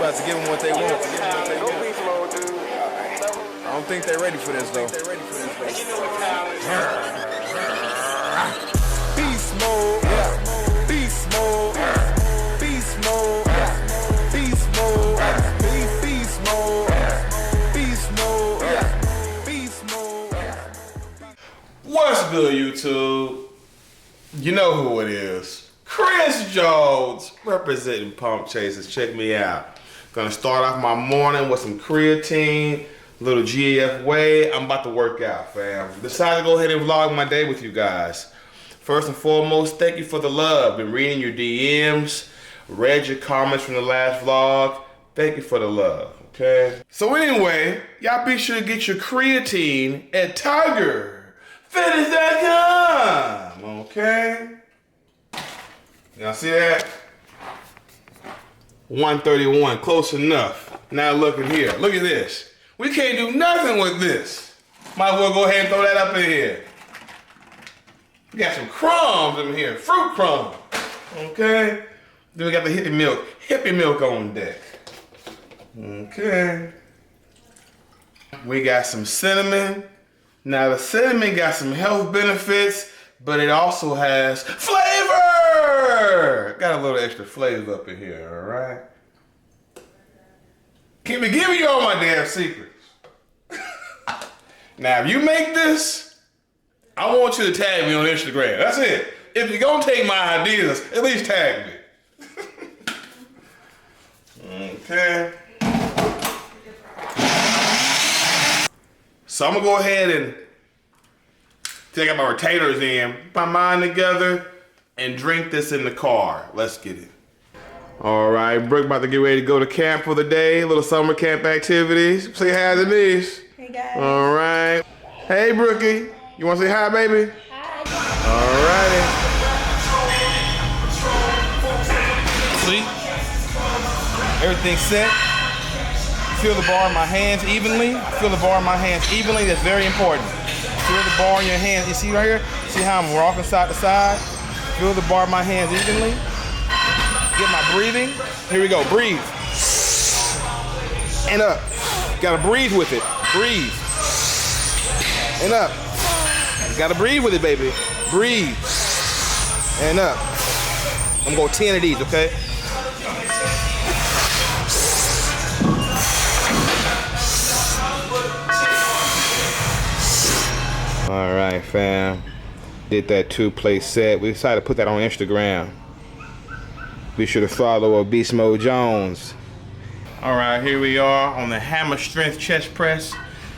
about to give them what they want. Go Beastmode, dude. I don't think they're ready for this, though. Beast mode, beast mode, beast mode, beast mode, beast mode, beast mode, beast mode. What's good, YouTube? You know who it is. Chris Jones, representing Pump Chasers. Check me out. Gonna start off my morning with some creatine, a little GAF whey. I'm about to work out, fam. Decided to go ahead and vlog my day with you guys. First and foremost, thank you for the love. Been reading your DMs, read your comments from the last vlog. Thank you for the love, okay? So anyway, y'all be sure to get your creatine at TigerFitness.com, okay? Y'all see that? 131, close enough. Now look at here, look at this. We can't do nothing with this. Might as well go ahead and throw that up in here. We got some crumbs in here, fruit crumbs, okay? Then we got the hippie milk on deck, okay? We got some cinnamon. Now the cinnamon got some health benefits, but it also has flavor! Got a little extra flavor up in here, all right? Keep me giving you all my damn secrets. Now, if you make this, I want you to tag me on Instagram. That's it. If you're gonna take my ideas, at least tag me. Okay. So I'm gonna go ahead and take out my retainers in, put my mind together, and drink this in the car. Let's get it. All right, Brooke about to get ready to go to camp for the day. A little summer camp activities. Say hi to Denise. Hey guys. All right. Hey Brookie, you want to say hi, baby? Hi. All righty. See? Everything's set. Feel the bar in my hands evenly. Feel the bar in my hands evenly. That's very important. Feel the bar in your hands. You see right here? See how I'm rocking side to side? Feel the bar in my hands evenly. Get my breathing. Here we go. Breathe. And up. Gotta breathe with it. Breathe. And up. Gotta breathe with it, baby. Breathe. And up. I'm gonna go 10 of these, okay? All right, fam. Did that 2-play set. We decided to put that on Instagram. Be sure to follow Beastmode Jones. All right, here we are on the hammer strength chest press.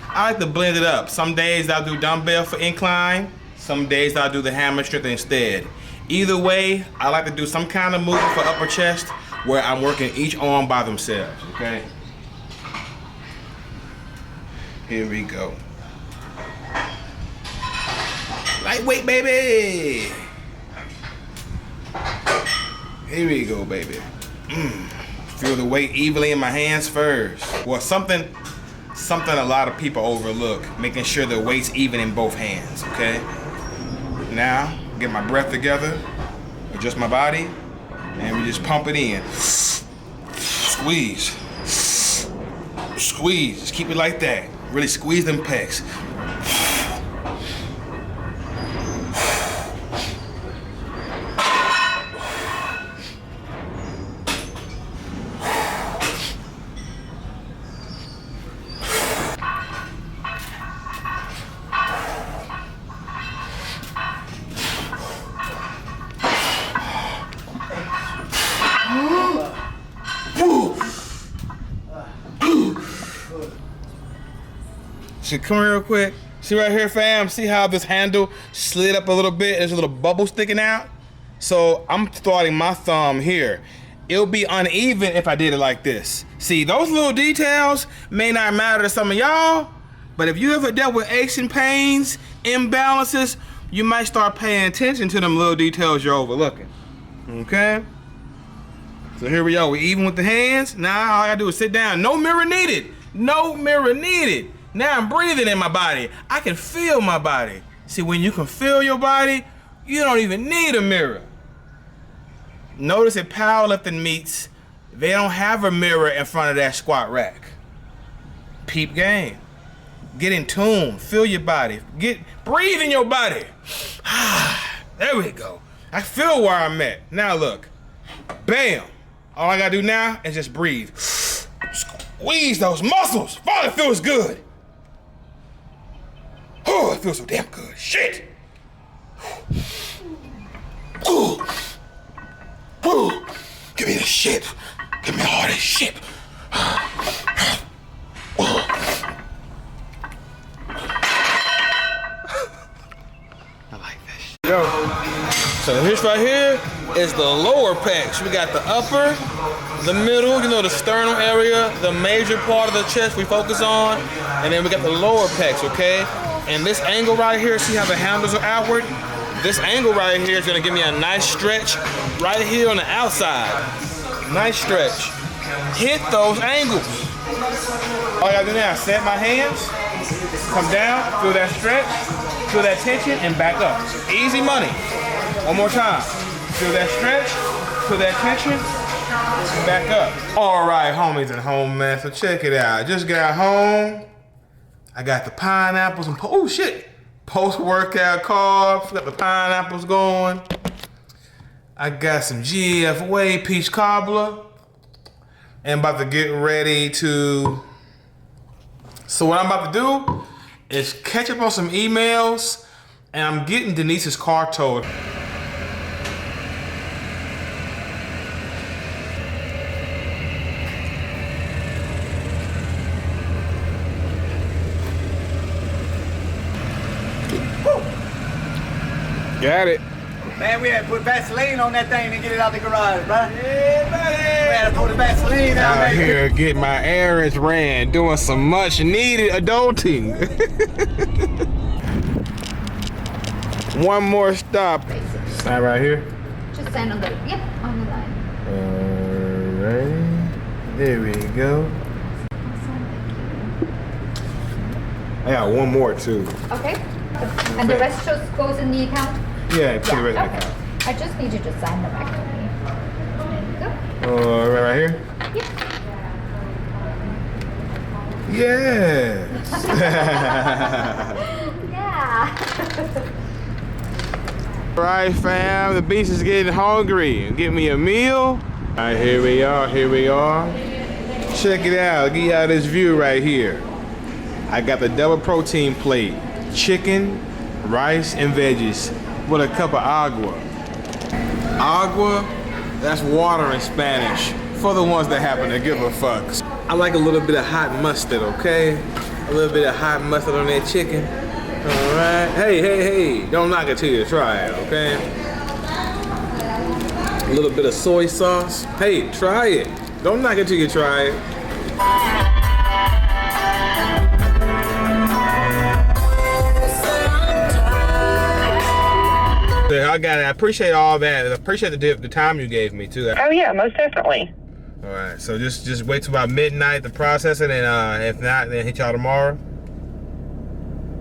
I like to blend it up. Some days I'll do dumbbell for incline. Some days I'll do the hammer strength instead. Either way, I like to do some kind of movement for upper chest where I'm working each arm by themselves, okay? Here we go. Lightweight, baby! Here we go, baby. Feel the weight evenly in my hands first. Well, something a lot of people overlook, making sure the weight's even in both hands, okay? Now, get my breath together, adjust my body, and we just pump it in. Squeeze. Squeeze, just keep it like that. Really squeeze them pecs. So come here real quick. See right here, fam? See how this handle slid up a little bit? There's a little bubble sticking out. So I'm starting my thumb here. It'll be uneven if I did it like this. See, those little details may not matter to some of y'all, but if you ever dealt with aches and pains, imbalances, you might start paying attention to them little details you're overlooking, okay? So here we go, we even with the hands. Now all I gotta do is sit down. No mirror needed, no mirror needed. Now I'm breathing in my body. I can feel my body. See, when you can feel your body, you don't even need a mirror. Notice at powerlifting meets, They don't have a mirror in front of that squat rack. Peep game. Get in tune. Feel your body. Breathe in your body. There we go. I feel where I'm at. Now look. Bam. All I gotta do now is just breathe. Squeeze those muscles. Father, it feels good. Oh, it feels so damn good. Shit. Ooh. Ooh. Give me the shit. Give me all this shit. Yo. So this right here is the lower pecs. We got the upper, the middle, you know, the sternum area, the major part of the chest we focus on, and then we got the lower pecs, okay? And this angle right here, see how the handles are outward? This angle right here is gonna give me a nice stretch right here on the outside. Nice stretch. Hit those angles. All I gotta do now is set my hands, come down, feel that stretch, feel that tension, and back up. Easy money. One more time. Feel that stretch, feel that tension, and back up. All right, homies and home, man. So check it out. I just got home. I got the pineapples and oh shit. Post-workout carbs. Got the pineapples going. I got some GF Whey peach cobbler. And about to get ready to. So what I'm about to do is catch up on some emails, and I'm getting Denise's car towed. Got it. Man, we had to put Vaseline on that thing to get it out the garage, bro. Yeah, buddy. We had to put the Vaseline Out down there. here getting my errands ran, doing some much needed adulting. One more stop. Sign right here. Just sign on the, yep, on the line. Alright. There we go. I got one more too. Okay. And the rest just goes in the account? Yeah, put it right in the okay. account. I just need you to sign the back for me. There you go. Right here? Yep. Yes. Yeah. All right, fam. The beast is getting hungry. Get me a meal. All right, here we are. Here we are. Check it out. Get out this view right here. I got the double protein plate. Chicken, rice, and veggies with a cup of agua. Agua, that's water in Spanish, for the ones that happen to give a fuck. I like a little bit of hot mustard, okay? A little bit of hot mustard on that chicken. All right. Hey, don't knock it till you try it, okay? A little bit of soy sauce. Hey, try it. Don't knock it till you try it. I got it. I appreciate all that. I appreciate the time you gave me too. Oh yeah, most definitely. All right, so just wait till about midnight to process it, and if not, then hit y'all tomorrow.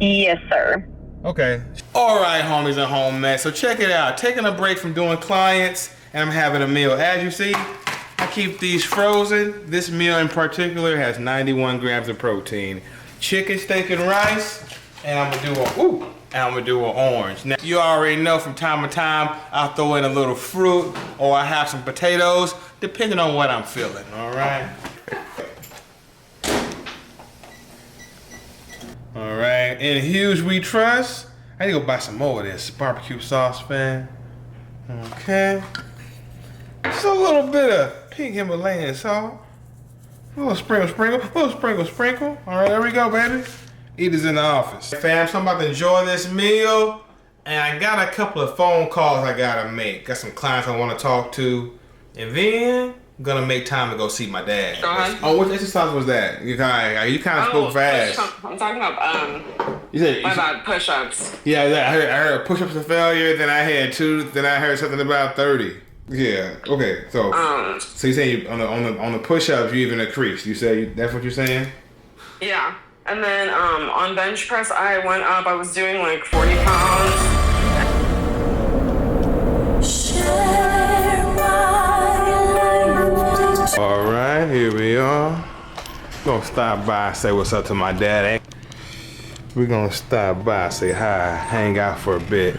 Yes, sir. Okay. All right, homies and home, man. So check it out. Taking a break from doing clients, and I'm having a meal. As you see, I keep these frozen. This meal in particular has 91 grams of protein. Chicken, steak, and rice, and I'm gonna do an orange. Now, you already know from time to time, I'll throw in a little fruit, or I have some potatoes, depending on what I'm feeling, all right? All right, in Hughes we trust. I need to go buy some more of this barbecue sauce, man. Okay. Just a little bit of pink Himalayan salt. A little sprinkle. All right, there we go, baby. Eat is in the office. Fam, so I'm about to enjoy this meal, and I got a couple of phone calls I gotta make. Got some clients I wanna talk to, and then I'm gonna make time to go see my dad. Go ahead. Oh, what exercise was that? You kind of spoke fast. I'm talking about You said, about push-ups. yeah, I heard push-ups are failure, then I had 2, then I heard something about 30. Yeah, okay, so so you saying on the push-ups you even increased. You say that's what you're saying? Yeah. And then on bench press, I went up. I was doing like 40 pounds. Share my life All right, here we are. Gonna stop by, say what's up to my daddy. We're gonna stop by, say hi, hang out for a bit.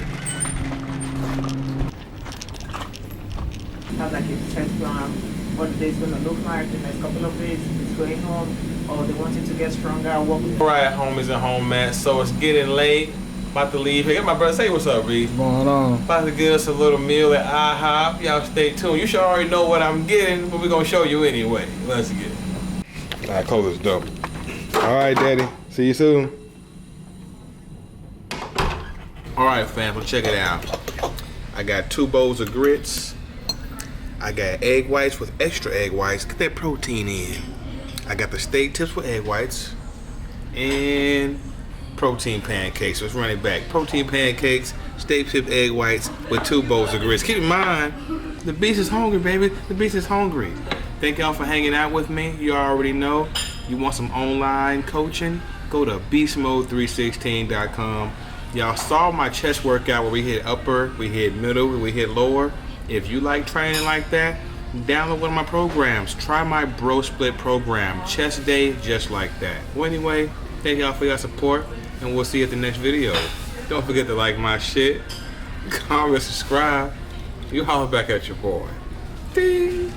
Have like a set plan, what the day's gonna look like the next couple of days, it's going home, or they want you to get stronger, what we All right, homies and homies, so it's getting late. About to leave here. Get my brother, say what's up, Reed. What's going on? About to get us a little meal at IHOP. Y'all stay tuned. You should already know what I'm getting, but we're gonna show you anyway. Let's get it. All right, close this door. All right, Daddy. See you soon. All right, fam, so check it out. I got 2 bowls of grits. I got egg whites with extra egg whites. Get that protein in. I got the steak tips with egg whites. And protein pancakes. Let's run it back. Protein pancakes, steak tip egg whites with 2 bowls of grits. Keep in mind, the beast is hungry, baby. The beast is hungry. Thank y'all for hanging out with me. You already know. You want some online coaching? Go to beastmode316.com. Y'all saw my chest workout where we hit upper, we hit middle, we hit lower. If you like training like that, download one of my programs. Try my bro split program. Chest day just like that. Well, anyway, thank y'all for your support, and we'll see you at the next video. Don't forget to like my shit, comment, subscribe. You holler back at your boy. Ding.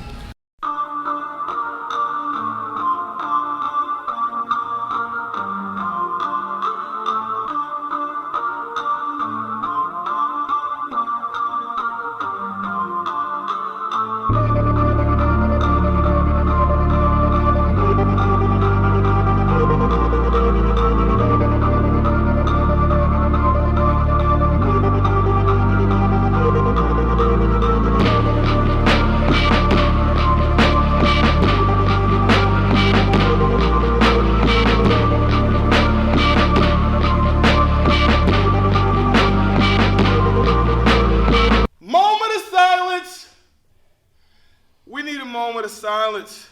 We need a moment of silence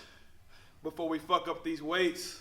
before we fuck up these weights.